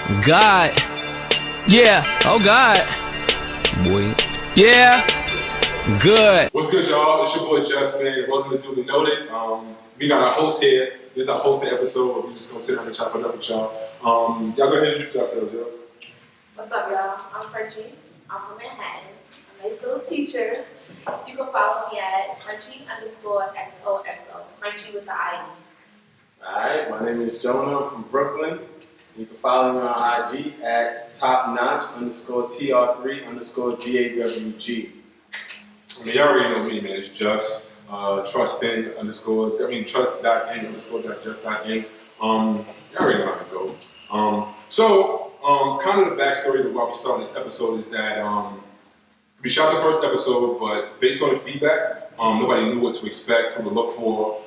God. Yeah. Oh God. Boy. Yeah. Good. What's good, y'all? It's your boy Just, man. Welcome to Duly Noted. We got our host here. This is our hosting episode. We're just gonna sit down and chop it up with y'all. Y'all go ahead and introduce yourselves, yo. What's up, y'all? I'm Frenchie. I'm from Manhattan. I'm a high school teacher. You can follow me at Frenchie_XOXO. Frenchie with the I. Alright, my name is Jonah. I'm from Brooklyn. You can follow me on IG at topnotch_TR3_DAWG. I mean, y'all already know me, man. It's Just trust.n_just.n. Y'all already know how to go. Kind of the backstory to why we started this episode is that we shot the first episode, but based on the feedback, nobody knew what to expect, who to look for.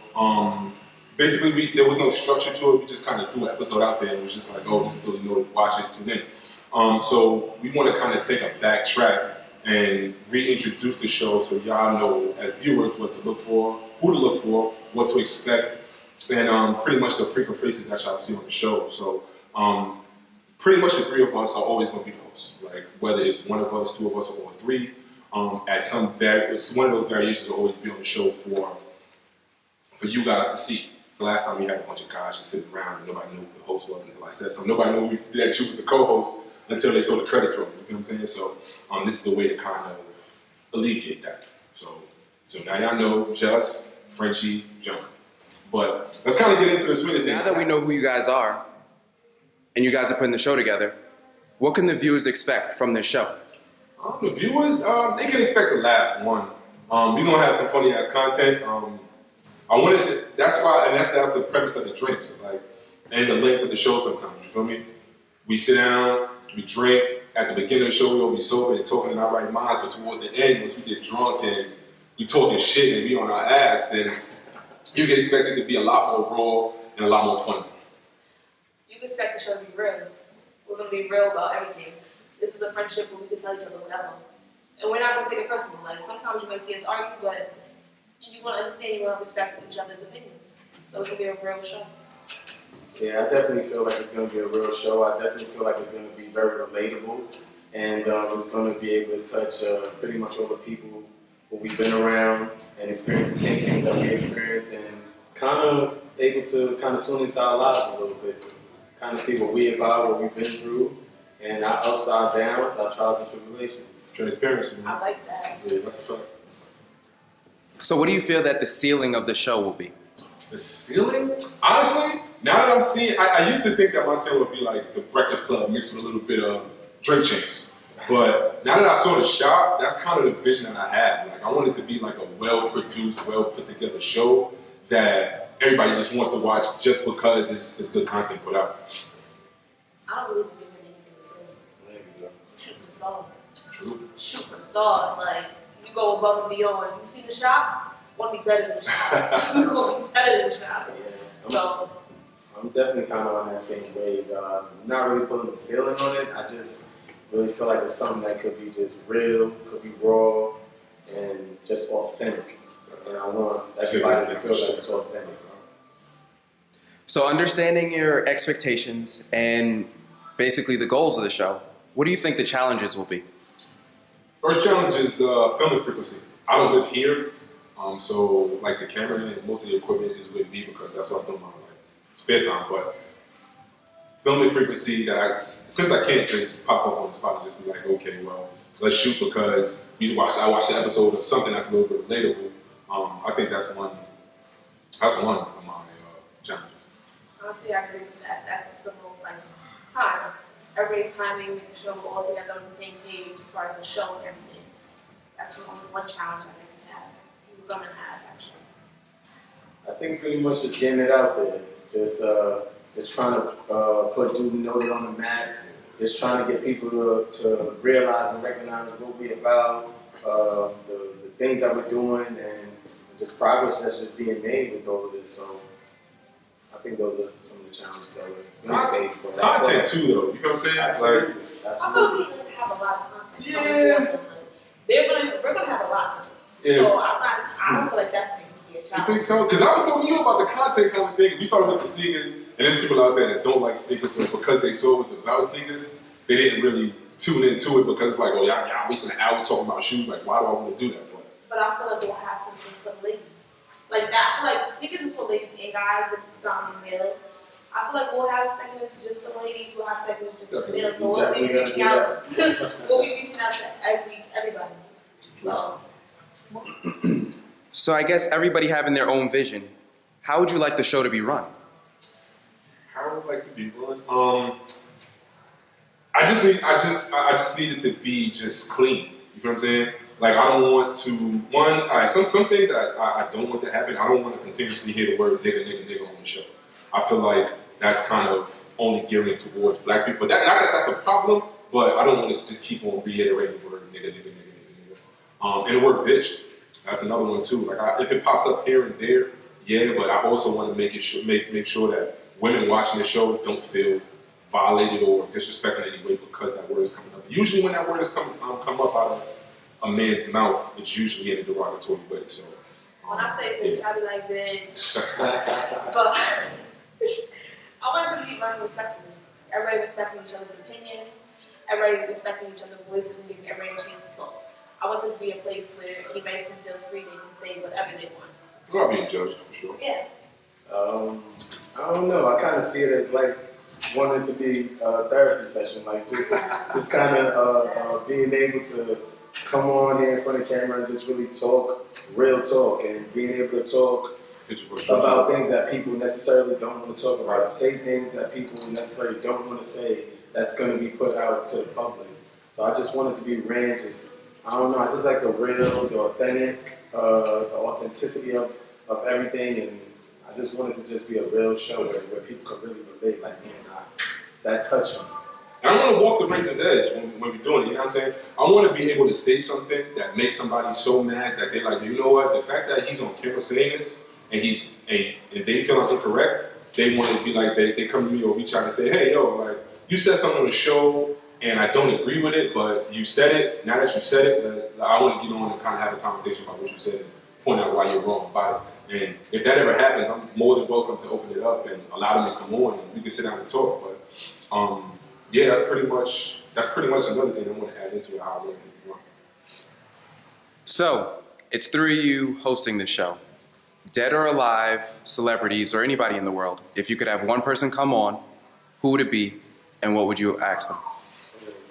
Basically, there was no structure to it. We just kind of threw an episode out there and it was just like, oh, this is Duly Noted, watch it, tune in. So we want to kind of take a backtrack and reintroduce the show so y'all know, as viewers, what to look for, who to look for, what to expect, and pretty much the frequent faces that y'all see on the show. So pretty much the three of us are always going to be the hosts. Like whether it's one of us, two of us, or three, at some it's one of those variations will always be on the show for you guys to see. The last time we had a bunch of guys just sitting around and nobody knew who the host was until I said something. Nobody knew that you was the co-host until they saw the credits roll. You know what I'm saying? So this is a way to kind of alleviate that. So now y'all know Just, Frenchie, John. But let's kind of get into the swing of things. Now that we know who you guys are, and you guys are putting the show together, what can the viewers expect from this show? The viewers, they can expect a laugh. One, we're gonna have some funny ass content. I want to say that's why, and that's the premise of the drinks, like, and the length of the show. Sometimes, you feel me? We sit down, we drink. At the beginning of the show, we all be sober and talking in our right minds, but towards the end, once we get drunk and we talking shit and we on our ass, then you can expect it to be a lot more raw and a lot more fun. You can expect the show to be real. We're going to be real about everything. This is a friendship where we can tell each other whatever. And we're not going to take it personal. Like, sometimes you might see us argue, but you want to understand, you want to respect each other's opinions. So it's going to be a real show. Yeah, I definitely feel like it's going to be a real show. I definitely feel like it's going to be very relatable. And it's going to be able to touch pretty much all the people who we've been around and experience the same things that we experience, and kind of able to kind of tune into our lives a little bit to kind of see what we about, what we've been through, and our ups, our downs, our trials and tribulations. Transparency, man. I like that. Yeah, that's a fact. So what do you feel that the ceiling of the show will be? The ceiling? Honestly, now that I'm seeing, I used to think that my ceiling would be like the Breakfast Club mixed with a little bit of drink champs. But now that I saw the shop, that's kind of the vision that I had. Like, I want it to be like a well-produced, well-put-together show that everybody just wants to watch just because it's good content put out. I don't believe in giving anything to say. There you go. Shoot for the stars. True. Shoot for the stars. Like, you go above and beyond. You see the shop, want to be better than the shop. You want to be better than the shop. Yeah. So, I'm definitely kind of on that same wave. Not really putting the ceiling on it. I just really feel like it's something that could be just real, could be raw, and just authentic. And I want everybody to feel like it's authentic. So understanding your expectations and basically the goals of the show, what do you think the challenges will be? First challenge is filming frequency. I don't live here, so like the camera and most of the equipment is with me because that's what I do in my spare time. But filming frequency that since I can't just pop up on the spot and just be like, okay, well, let's shoot because I watched an episode of something that's a little bit relatable. I think that's one of my challenges. honestly, I agree with that. That's the most, like, time. Everybody's timing, making sure we're all together on the same page as far as the show and everything. That's one challenge I think we're going to have, actually. I think pretty much just getting it out there. Just trying to put Duly Noted on the map. Just trying to get people to realize and recognize what we're about, the things that we're doing, and just progress that's just being made with all of this. So I think those are some of the challenges that we're going to face. But content too, though. You know what I'm saying? Absolutely. I feel we have a lot of content. Yeah. We're gonna have a lot for them. Yeah. So I don't feel like that's going to be a challenge. You think so? Because I was telling you about the content kind of thing. We started with the sneakers. And there's people out there that don't like sneakers, so because they saw it was about sneakers, they didn't really tune into it because it's like, oh, y'all wasting an hour talking about shoes. Like, why do I want to do that? But I feel like we'll have something for the ladies. Like that, I feel like sneakers is for ladies and guys with dominant males. I feel like we'll have segments just for ladies, we'll have segments just for males. So we'll be reaching out. We'll be reaching out to everybody. So I guess everybody having their own vision. How would you like the show to be run? How would I like to be run? I just need it to be just clean. You feel what I'm saying? Like, I don't want to, some things that I don't want to happen. I don't want to continuously hear the word nigga on the show. I feel like that's kind of only gearing towards black people. Not that that's a problem, but I don't want to just keep on reiterating the word nigga. And the word bitch, that's another one too. Like, if it pops up here and there, yeah, but I also want to make sure that women watching the show don't feel violated or disrespected in any way because that word is coming up. Usually when that word is come up out of a man's mouth, it's usually in a derogatory way. So when I say bitch, I be like bitch. But I want us to be running respectfully. Everybody respecting each other's opinions. Everybody respecting each other's voices and giving everybody a chance to talk. I want this to be a place where anybody can feel free. They can say whatever they want. We're not being judged for sure. Yeah. I don't know. I kind of see it as like wanting to be a therapy session, like just kind of being able to come on here in front of camera and just really talk real talk and being able to talk about things that people necessarily don't want to talk about, say things that people necessarily don't want to say that's going to be put out to the public. So I just want it to be ran, I don't know, I just like the real, the authentic, the authenticity of everything, and I just want it to just be a real show where people can really relate, like, man, that touched me. And I want to walk the ranger's edge when we're doing it, you know what I'm saying? I want to be able to say something that makes somebody so mad that they're like, you know what, the fact that he's on camera saying this, and they feel I'm incorrect, they want to be like, they come to me or reach out and say, hey, yo, like, you said something on the show, and I don't agree with it, but you said it. Now that you said it, I want to get on and kind of have a conversation about what you said and point out why you're wrong about it. And if that ever happens, I'm more than welcome to open it up and allow them to come on and we can sit down and talk. But yeah, that's pretty much another thing I want to add into it, how I want to run. So it's three of you hosting this show. Dead or alive, celebrities, or anybody in the world. If you could have one person come on, who would it be, and what would you ask them?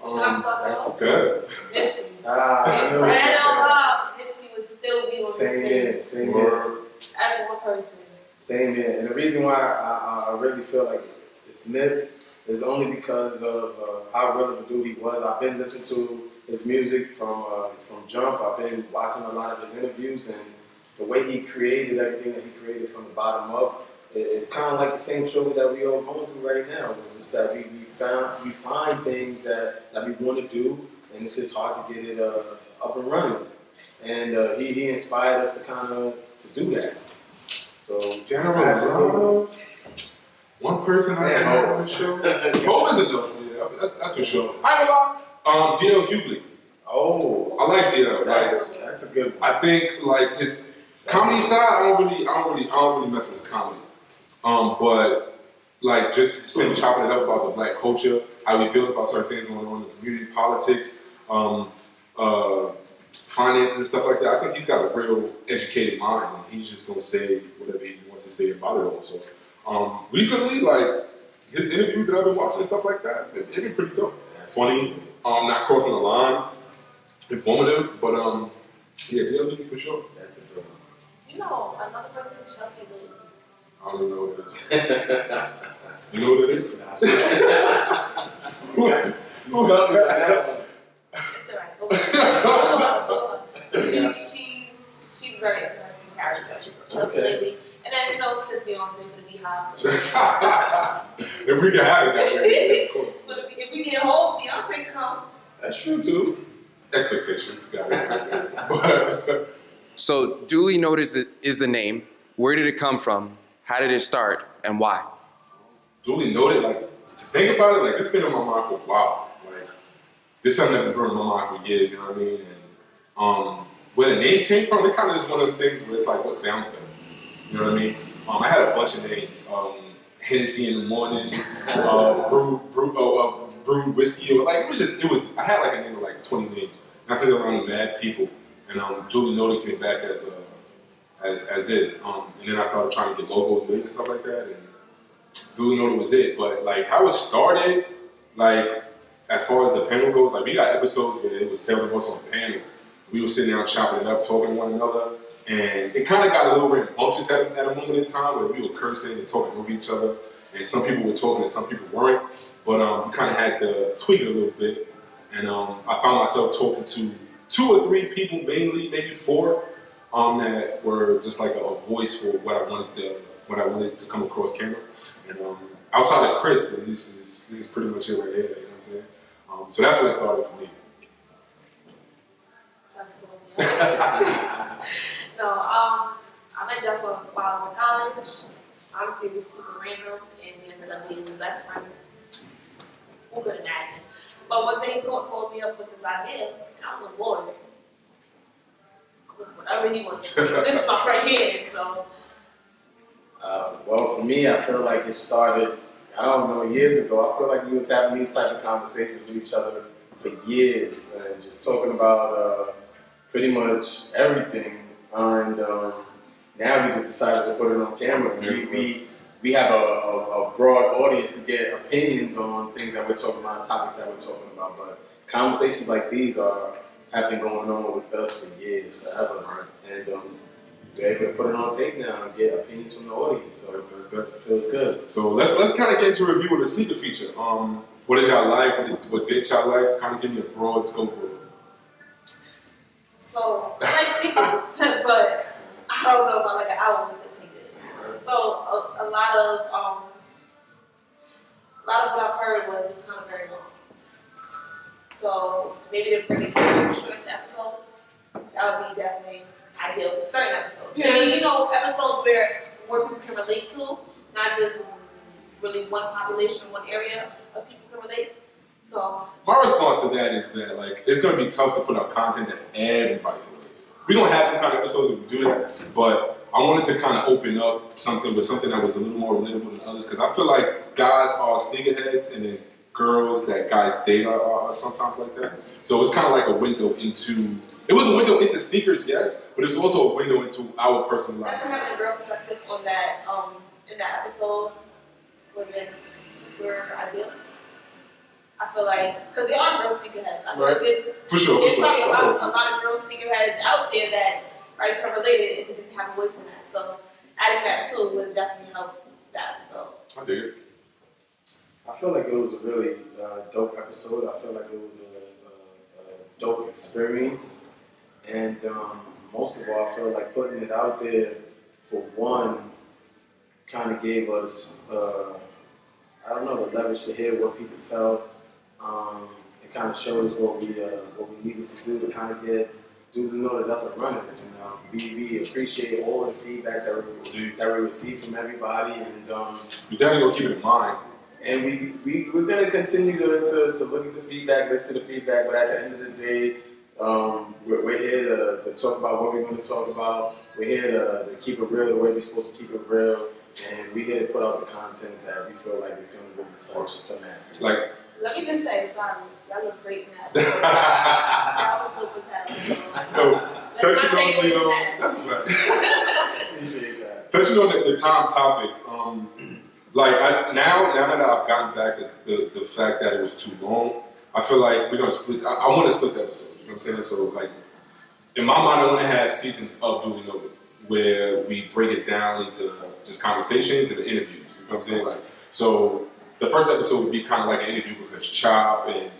That's good. Nipsey. Nipsey would still be on the stage. Same here. As one person. Same here. And the reason why I really feel like it's Nip is only because of how relevant Duly was. I've been listening to his music from jump. I've been watching a lot of his interviews, and the way he created everything that he created from the bottom up, it's kind of like the same struggle that we all going through right now. It's just that we find things that we want to do, and it's just hard to get it up and running. And he inspired us to kind of to do that. So General, one person I know on the show. Ho is enough, yeah, that's for sure. I ain't gonna lie. D.L. Hughley. Oh, I like D.L. That's a good one. I think like his comedy side, I don't really mess with his comedy. But like just chopping it up about the black culture, how he feels about certain things going on in the community, politics, finances and stuff like that. I think he's got a real educated mind, and he's just gonna say whatever he wants to say about it all. So recently, like his interviews that I've been watching and stuff like that, they've been pretty dope. Funny, not crossing the line, informative, but yeah, D.L. for sure. That's a good one. You know, another person is Chelsea Lee. I don't even know what it is. You know what it is? You stuck me on that one. It's alright. She's very interesting character. Chelsea Lee. And then, you know, sis Beyonce for the Beehive. If we can have it that way, of course. But if we can hold Beyonce come. That's true too. Expectations, got it. So Duly Noted is the name. Where did it come from? How did it start, and why? Duly Noted, like, to think about it, like, it's been on my mind for a while. Like, this is something that's been on my mind for years, you know what I mean? And where the name came from, it kind of just one of the things where it's like, what sounds better? You know what I mean? I had a bunch of names. Hennessy in the morning, brewed whiskey, or like I had like a name of like 20 names. And I said around mad people, and Duly Noted came back as is. And then I started trying to get logos made and stuff like that, and Duly Noted was it. But like how it started, like as far as the panel goes, like we got episodes where it was 7 of us on the panel. We were sitting down chopping it up, talking to one another, and it kind of got a little rambunctious at a moment in time where we were cursing and talking over each other, and some people were talking and some people weren't. But we kind of had to tweak it a little bit, and I found myself talking to 2 or 3 people mainly, maybe 4, that were just like a voice for what I wanted to come across camera. And outside of Chris, this is pretty much it right here. You know what I'm saying? So that's where it started for me. That's cool. No, I met Joshua while I was in college. Honestly, it was super random, and we ended up being the best friend. Who could imagine? But one day he called me up with this idea, and I was on board. Whatever he wants to do. This is my right hand, so. Well, for me, I feel like it started, I don't know, years ago. I feel like we was having these types of conversations with each other for years, and just talking about pretty much everything. And now we just decided to put it on camera. And we have a broad audience to get opinions on things that we're talking about, topics that we're talking about. But conversations like these have been going on with us for years, forever. And we're able to put it on tape now and get opinions from the audience. So it feels good. So let's kind of get into a review of the sneaker feature. What did y'all like? What did y'all like? Kind of give me a broad scope of it. So I like sneakers, but I don't know if I like an album with the sneakers. So a lot of what I've heard was it was kind of very long. So maybe they're bringing short episodes. That would be definitely ideal for certain episodes. Yeah. I mean, you know, episodes where people can relate to, not just really one population, one area of people can relate. So my response to that is that like it's gonna be tough to put out content that everybody can relate to. We don't have some kind of episodes that we do that, but I wanted to kind of open up something that was a little more relatable than others, because I feel like guys are sneakerheads and then girls that guys date are sometimes like that. So it's kind of like a window into. It was a window into sneakers, yes, but it's also a window into our personal lives. I have a girl perspective on that in that episode would have been super ideal. I feel like, because there are girl sneakerheads. I feel like there's probably a lot of girl sneakerheads out there that can relate it and didn't have a voice in that. So adding that too would definitely help that episode. I dig it. I feel like it was a really dope episode. I feel like it was a dope experience. And most of all, I feel like putting it out there, for one, kind of gave us, the leverage to hear what people felt. It kind of shows what we needed to do to kind of get Duly Noted up and running. And we appreciate all the feedback that we receive from everybody. And we definitely gonna keep it in mind. And we're gonna continue to look at the feedback, listen to the feedback. But at the end of the day, we're here to talk about what we're going to talk about. We're here to keep it real the way we're supposed to keep it real. And we're here to put out the content that we feel like is going to really touch the masses. Like, let me just say, sorry, y'all look great in that. Y'all was dope as hell. So touching on that's a fact. Appreciate that. Touching on the time topic, like now that I've gotten back the fact that it was too long, I feel like we're gonna split. I want to split the episodes. You know what I'm saying? So like, in my mind, I want to have seasons of Duly Noted where we break it down into just conversations and interviews. You know what I'm saying? Like, so the first episode would be kind of like an interview because Chop and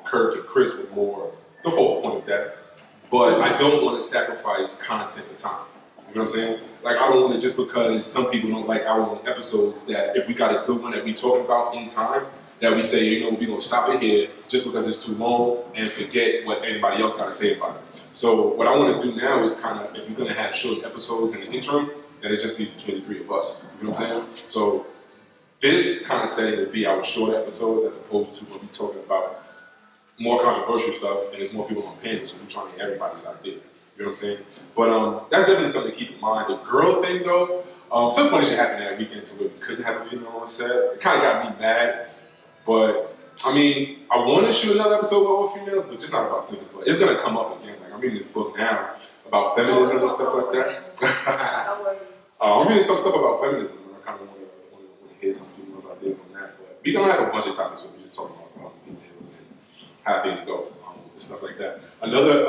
Kirk and Chris were more the focal point of that. But I don't want to sacrifice content for time. You know what I'm saying? Like, I don't want to, just because some people don't like our own episodes, that if we got a good one that we talking about in time, that we say, we're going to stop it here just because it's too long and forget what anybody else got to say about it. So what I want to do now is kind of, if you're going to have short episodes in the interim, then it just be between the 3 of us. You know what I'm saying? So this kind of setting would be our short episodes as opposed to when we're talking about more controversial stuff and there's more people on panel, so we're trying to get everybody's idea. You know what I'm saying? But that's definitely something to keep in mind. The girl thing though, some point it should happen that weekend to where we couldn't have a female on set. It kind of got me mad, but I mean, I want to shoot another episode with all females, but just not about sneakers. But it's gonna come up again. Like I'm reading this book now about feminism and stuff like that. I'm reading some stuff about feminism, and I kind of want to hear some females' ideas on that. But we don't have a bunch of topics, so we're just talking about females and how things go and stuff like that. Another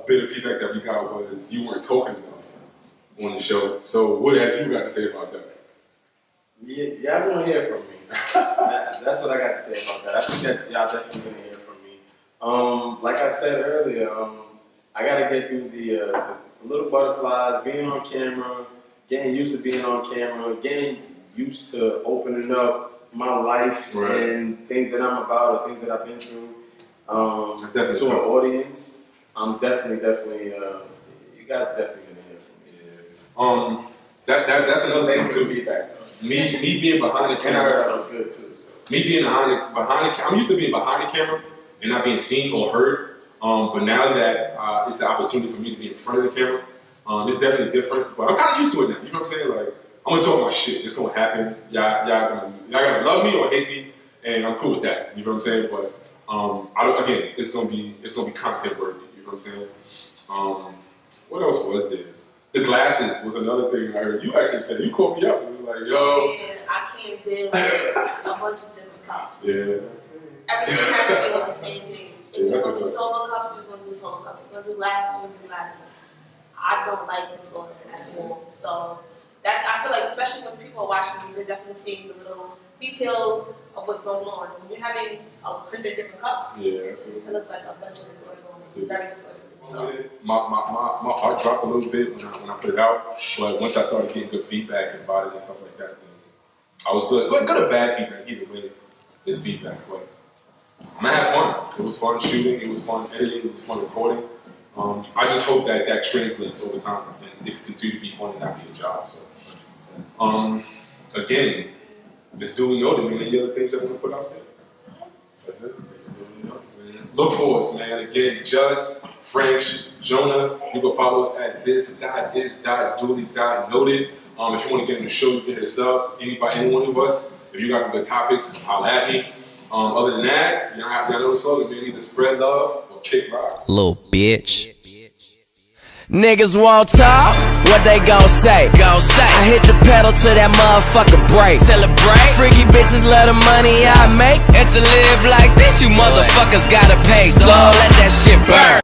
bit of feedback that we got was you weren't talking enough on the show. So what have you got to say about that? Yeah, y'all gonna hear from me. That's what I got to say about that. I think that y'all definitely gonna hear from me. Like I said earlier, I gotta get through the little butterflies, being on camera, getting used to being on camera, getting used to opening up my life and things that I'm about or things that I've been through to an audience. I'm definitely, you guys definitely gonna hear from me. Yeah. That's another thing too. Feedback. Me being behind the camera. And I heard that was good too. So. Me being behind the camera. I'm used to being behind the camera and not being seen or heard. But now that it's an opportunity for me to be in front of the camera, it's definitely different. But I'm kind of used to it now. You know what I'm saying? Like I'm gonna talk my shit. It's gonna happen. Y'all gonna love me or hate me, and I'm cool with that. You know what I'm saying? But again, it's gonna be content worthy. You know what I'm saying? What else was there? The glasses was another thing I heard. You actually said, you called me up. It was like, yo. And I can't deal with a bunch of different cups. Yeah. Everything has to be on the same page. If Yeah, we're going to do solo cups, we're going to do solo cups. If we're going to do glasses, we're going to do glasses. I don't like disorder at all. So I feel like, especially when people are watching me, they're definitely seeing the little details of what's going on. When you're having 100 different cups, it looks like a bunch of disorder going on. Very disorderly. So. My heart dropped a little bit when I put it out, but once I started getting good feedback about it and stuff like that, then I was good. Good or bad feedback, either way, it's feedback. But I'm gonna have fun. It was fun shooting, it was fun editing, it was fun recording. I just hope that translates over time and it can continue to be fun and not be a job. So, again, it's Duly Noted, man. Any other things you want to put out there? That's it. This is Duly Noted. Look for us, man. Again, Just, French, Jonah. You can follow us at this.is.duly.noted. If you want to get in the show, you can hit us up. Any one of us. If you got some good topics, holla at me. Other than that, y'all know the slogan, man. Either spread love or kick rocks. Little bitch. Niggas won't talk, what they gon' say? I hit the pedal to that motherfucker break. Celebrate. Freaky bitches love the money I make. And to live like this, you motherfuckers gotta pay. So let that shit burn.